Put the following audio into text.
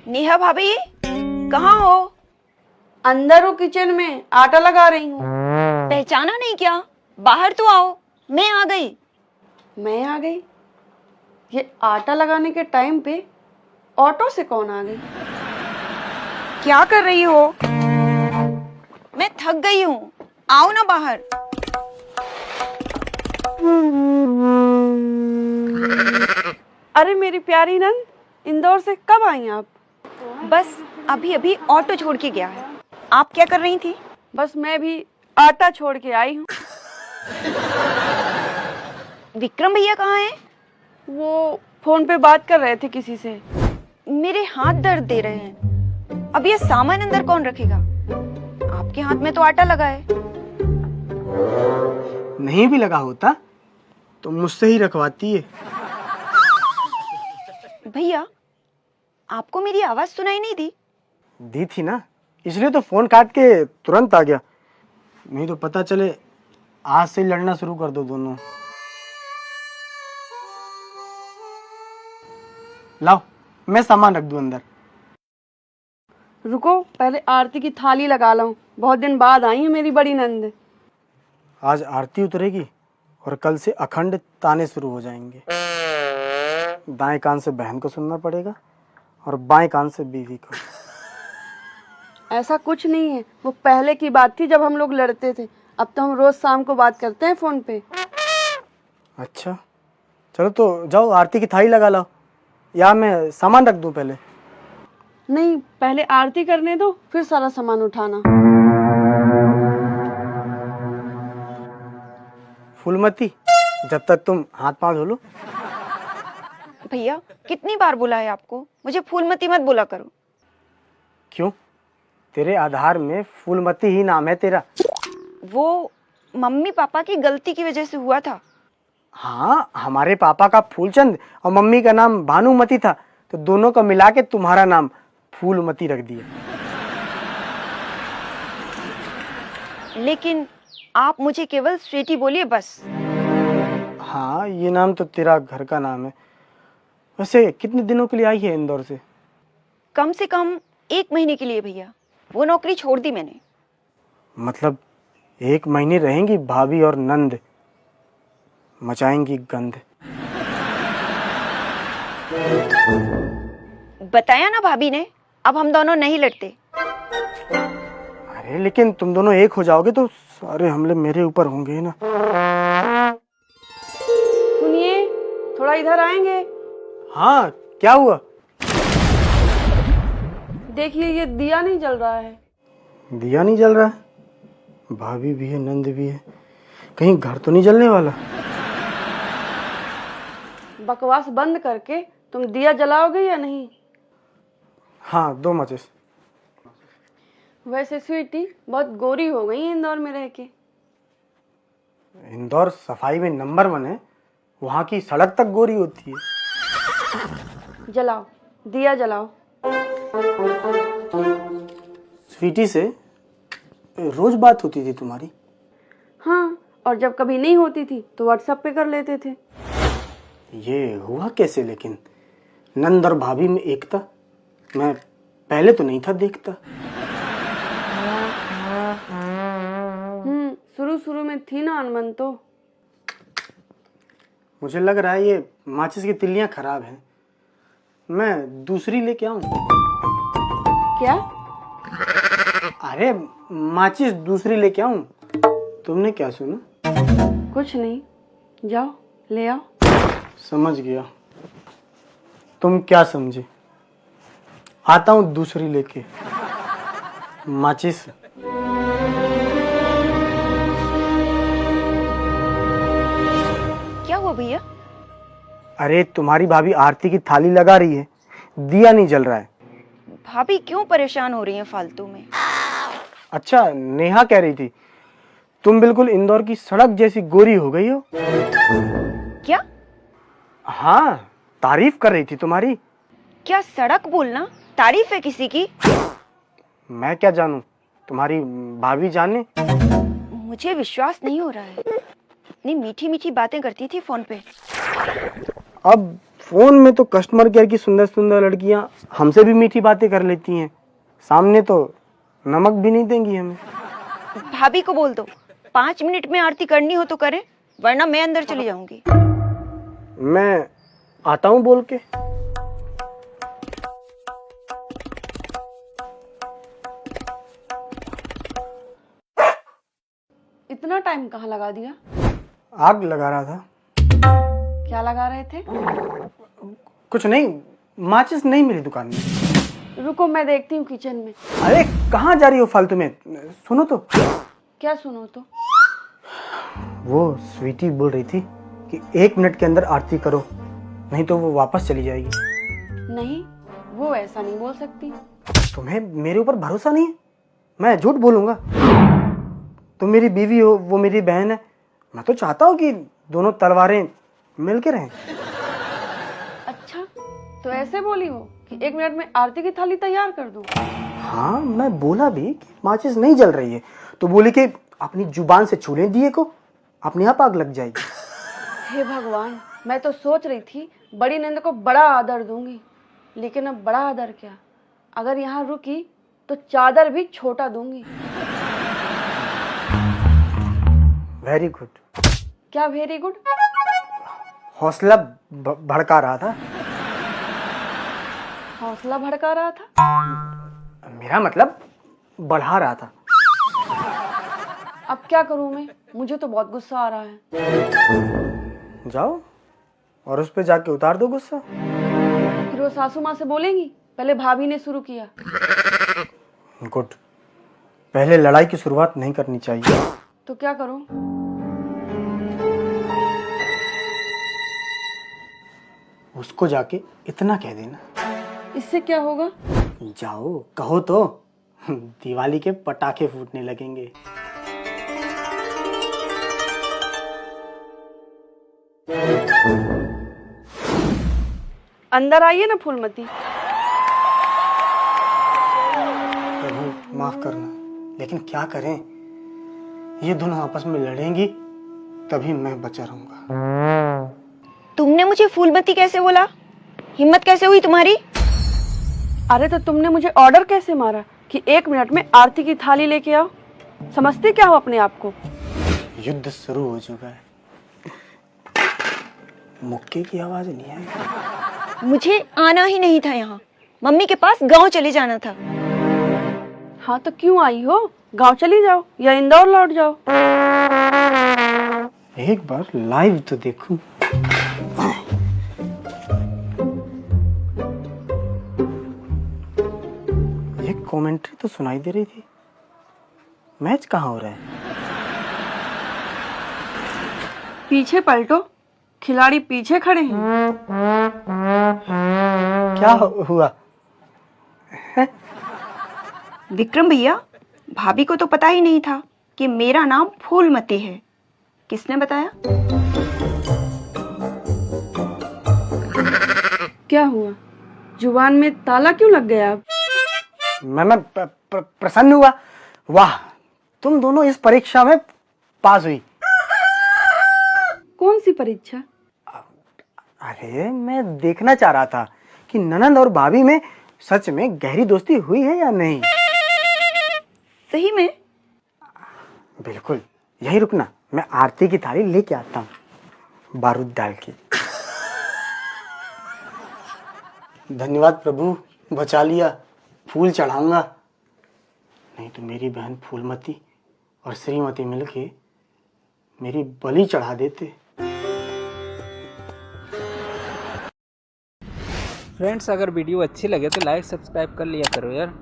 नेहा भाभी, कहाँ हो? अंदर हूँ, किचन में आटा लगा रही हूँ। पहचाना नहीं क्या? बाहर तो आओ, मैं आ गई। मैं आ गई? ये आटा लगाने के टाइम पे ऑटो से कौन आ गई? क्या कर रही हो? मैं थक गई हूँ, आओ ना बाहर। अरे मेरी प्यारी नंद, इंदौर से कब आई आप? बस अभी अभी ऑटो छोड़ के गया है। आप क्या कर रही थी? बस मैं भी आटा छोड़ के आई हूँ। विक्रम भैया कहाँ हैं? वो फोन पे बात कर रहे थे किसी से। मेरे हाथ दर्द दे रहे हैं। अब ये सामान अंदर कौन रखेगा? आपके हाथ में तो आटा लगा है। नहीं भी लगा होता तो मुझसे ही रखवाती है। भैया, आपको मेरी आवाज सुनाई नहीं दी? दी थी ना, इसलिए तो फोन काट के तुरंत आ गया। नहीं तो पता चले आज से लड़ना शुरू कर दो दोनों। लाओ, मैं सामान रख दूं अंदर। रुको, पहले आरती की थाली लगा लाऊं। बहुत दिन बाद आई है मेरी बड़ी नंद। आज आरती उतरेगी और कल से अखंड ताने शुरू हो जाएंगे। दाएं कान से बहन को सुनना पड़ेगा और बाएं कान से बीवी को। ऐसा कुछ नहीं है, वो पहले की बात थी जब हम लोग लड़ते थे। अब तो हम रोज शाम को बात करते हैं फोन पे। अच्छा, चलो तो जाओ आरती की थाली लगा लाओ, या मैं सामान रख दूं पहले? नहीं, पहले आरती करने दो, फिर सारा सामान उठाना। फूलमती, जब तक तुम हाथ पांव धो लो। भैया, कितनी बार बोला है आपको, मुझे फूलमती मत बोला करो। क्यों? तेरे आधार में फूलमती ही नाम है तेरा। वो मम्मी पापा की गलती की वजह से हुआ था। हाँ, हमारे पापा का फूलचंद और मम्मी का नाम भानुमती था, तो दोनों को मिला के तुम्हारा नाम फूलमती रख दिया। लेकिन आप मुझे केवल स्वीटी बोलिए बस। हाँ, ये नाम तो तेरा घर का नाम है। वैसे कितने दिनों के लिए आई है इंदौर से? कम से कम 1 महीने के लिए भैया। वो नौकरी छोड़ दी मैंने। मतलब 1 महीने रहेंगी भाभी और नंद, मचाएंगी गंध। बताया ना भाभी ने, अब हम दोनों नहीं लड़ते। अरे लेकिन तुम दोनों एक हो जाओगे तो सारे हमले मेरे ऊपर होंगे ना। सुनिए, थोड़ा इधर आएंगे? हाँ, क्या हुआ? देखिए, ये दिया नहीं जल रहा है। दिया नहीं जल रहा है? भाभी भी है, नंद भी है, कहीं घर तो नहीं जलने वाला? बकवास बंद करके तुम दिया जलाओगे या नहीं? हाँ, 2 माचिस। वैसे स्वीटी बहुत गोरी हो गई इंदौर में रह के। इंदौर सफाई में नंबर 1 है, वहाँ की सड़क तक गोरी होती है। जलाओ, दिया जलाओ। स्वीटी से रोज बात होती थी तुम्हारी? हाँ, और जब कभी नहीं होती थी तो व्हाट्सएप पे कर लेते थे। ये हुआ कैसे लेकिन? नंद और भाभी में एकता मैं पहले तो नहीं था देखता। शुरू शुरू में थी ना अनबन तो। मुझे लग रहा है ये माचिस की तिल्लियां खराब हैं, मैं दूसरी लेके आऊं? क्या? अरे माचिस दूसरी लेके आऊं? तुमने क्या सुना? कुछ नहीं, जाओ ले आओ। समझ गया। तुम क्या समझे? आता हूं दूसरी लेके। माचिस। क्या हुआ भैया? अरे तुम्हारी भाभी आरती की थाली लगा रही है, दिया नहीं जल रहा है। भाभी क्यों परेशान हो रही हैं फालतू में? अच्छा, नेहा कह रही थी तुम बिल्कुल इंदौर की सड़क जैसी गोरी हो गई हो। क्या? हाँ, तारीफ कर रही थी तुम्हारी। क्या सड़क बोलना तारीफ है किसी की? मैं क्या जानूं, तुम्हारी भाभी जाने। मुझे विश्वास नहीं हो रहा है। इतनी मीठी मीठी बातें करती थी फोन पे। अब फोन में तो कस्टमर केयर की सुंदर सुंदर लड़कियां हमसे भी मीठी बातें कर लेती हैं, सामने तो नमक भी नहीं देंगी हमें। भाभी को बोल दो 5 मिनट में आरती करनी हो तो करें, वरना मैं अंदर चली जाऊंगी। मैं आता हूँ बोल के। इतना टाइम कहाँ लगा दिया? आग लगा रहा था। क्या लगा रहे थे? कुछ नहीं, माचिस नहीं मिली दुकान में। रुको मैं देखती हूँ किचन में। अरे कहाँ जा रही हो फालतू में, सुनो तो। क्या सुनो तो? वो स्वीटी बोल रही थी कि 1 मिनट के अंदर आरती करो, नहीं तो वो वापस चली जाएगी। नहीं, वो ऐसा नहीं बोल सकती। तुम्हें मेरे ऊपर भरोसा नहीं है? मैं झूठ बोलूंगा? तुम मेरी बीवी हो, वो मेरी बहन है। मैं तो चाहता हूँ कि दोनों तलवारें मिल के रहें। अच्छा, तो ऐसे बोली हो कि 1 मिनट में आरती की थाली तैयार कर दूं? हाँ, मैं बोला भी कि माचिस नहीं जल रही है, तो बोली कि अपनी जुबान से छू लें दिए को, अपने आप आग लग जाएगी। हे भगवान, मैं तो सोच रही थी बड़ी नंद को बड़ा आदर दूंगी, लेकिन अब बड़ा आदर क्या, अगर यहाँ रुकी तो चादर भी छोटा दूंगी। Very good. क्या वेरी गुड? हौसला भड़का रहा था। हौसला भड़का रहा था? मेरा मतलब बढ़ा रहा था। अब क्या करूं मैं, मुझे तो बहुत गुस्सा आ रहा है। जाओ और उस पे जाके उतार दो गुस्सा। फिर वो सासू माँ से बोलेंगी पहले भाभी ने शुरू किया। गुड, पहले लड़ाई की शुरुआत नहीं करनी चाहिए। तो क्या करूं? उसको जाके इतना कह देना। इससे क्या होगा? जाओ कहो तो, दिवाली के पटाखे फूटने लगेंगे। अंदर आइए ना फूलमती। प्रभु माफ करना, लेकिन क्या करें, ये दोनों आपस में लड़ेंगी तभी मैं बचा रहूंगा। तुमने मुझे फूलमती कैसे बोला? हिम्मत कैसे हुई तुम्हारी? अरे तो तुमने मुझे ऑर्डर कैसे मारा कि 1 मिनट में आरती की थाली लेके आओ? समझते क्या हो अपने आप को? युद्ध शुरू हो चुका है, मुक्के की आवाज नहीं आई। मुझे आना ही नहीं था यहाँ, मम्मी के पास गांव चले जाना था। हाँ तो क्यों आई हो? गांव चली जाओ या इंदौर लौट जाओ। एक बार लाइव तो देखूं। ये कमेंट्री तो सुनाई दे रही थी, मैच कहाँ हो रहा है? पीछे पलटो, खिलाड़ी पीछे खड़े हैं। क्या हुआ? विक्रम भैया, भाभी को तो पता ही नहीं था कि मेरा नाम फूलमती है। किसने बताया? क्या हुआ, जुबान में ताला क्यों लग गया? अब मैं प्रसन्न हुआ। वाह, तुम दोनों इस परीक्षा में पास हुई। कौन सी परीक्षा? अरे मैं देखना चाह रहा था कि ननंद और भाभी में सच में गहरी दोस्ती हुई है या नहीं। सही में? बिल्कुल, यही रुकना, मैं आरती की थाली लेके आता हूँ बारूद डाल के। धन्यवाद प्रभु, बचा लिया। फूल चढ़ाऊंगा, नहीं तो मेरी बहन फूलमती और श्रीमती मिलके मेरी बलि चढ़ा देते। फ्रेंड्स, अगर वीडियो अच्छी लगे तो लाइक सब्सक्राइब कर लिया करो यार।